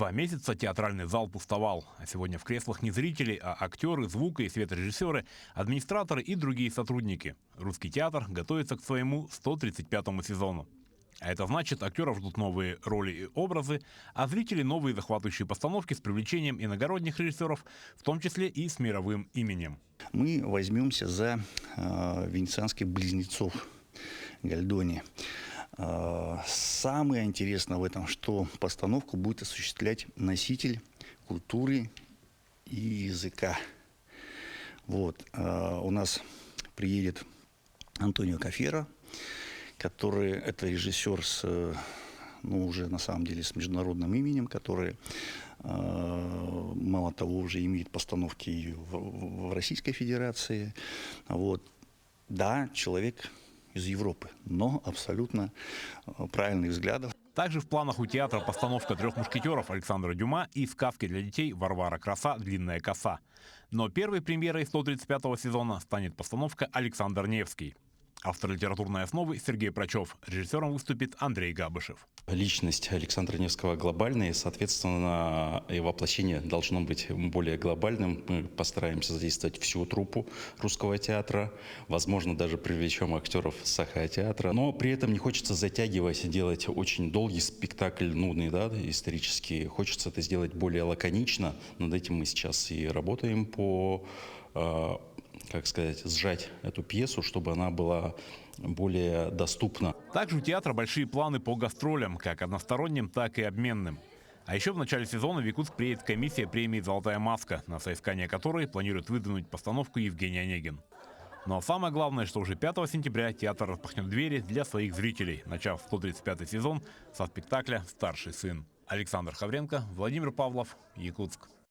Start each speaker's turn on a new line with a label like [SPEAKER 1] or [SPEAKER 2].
[SPEAKER 1] 2 месяца театральный зал пустовал. А сегодня в креслах не зрители, а актеры, звук- и светорежиссеры, администраторы и другие сотрудники. Русский театр готовится к своему 135-му сезону. А это значит, актеров ждут новые роли и образы, а зрители новые захватывающие постановки с привлечением иногородних режиссеров, в том числе и с мировым именем.
[SPEAKER 2] Мы возьмемся за венецианских близнецов Гальдони. Самое интересное в этом, что постановку будет осуществлять носитель культуры и языка. Вот. У нас приедет Антонио Кафера, который это режиссер с, уже на самом деле с международным именем, который мало того уже имеет постановки и в Российской Федерации. Вот. Да, человек из Европы, но абсолютно правильных взглядов.
[SPEAKER 1] Также в планах у театра постановка «Трех мушкетеров» Александра Дюма и сказки для детей «Варвара Краса. Длинная коса». Но первой премьерой 135-го сезона станет постановка «Александр Невский». Автор литературной основы Сергей Прачев. Режиссером выступит Андрей Габышев.
[SPEAKER 3] Личность Александра Невского глобальная, и, соответственно, и воплощение должно быть более глобальным. Мы постараемся задействовать всю труппу русского театра, возможно, даже привлечем актеров Сахатеатра. Но при этом не хочется затягивать, делать очень долгий спектакль, нудный, да, исторический. Хочется это сделать более лаконично. Над этим мы сейчас и работаем по сжать эту пьесу, чтобы она была более доступна.
[SPEAKER 1] Также у театра большие планы по гастролям, как односторонним, так и обменным. А еще в начале сезона в Якутск приедет комиссия премии «Золотая маска», на соискание которой планирует выдвинуть постановку Евгений Онегин. Но самое главное, что уже 5 сентября театр распахнет двери для своих зрителей, начав 135-й сезон со спектакля «Старший сын». Александр Хавренко, Владимир Павлов, Якутск.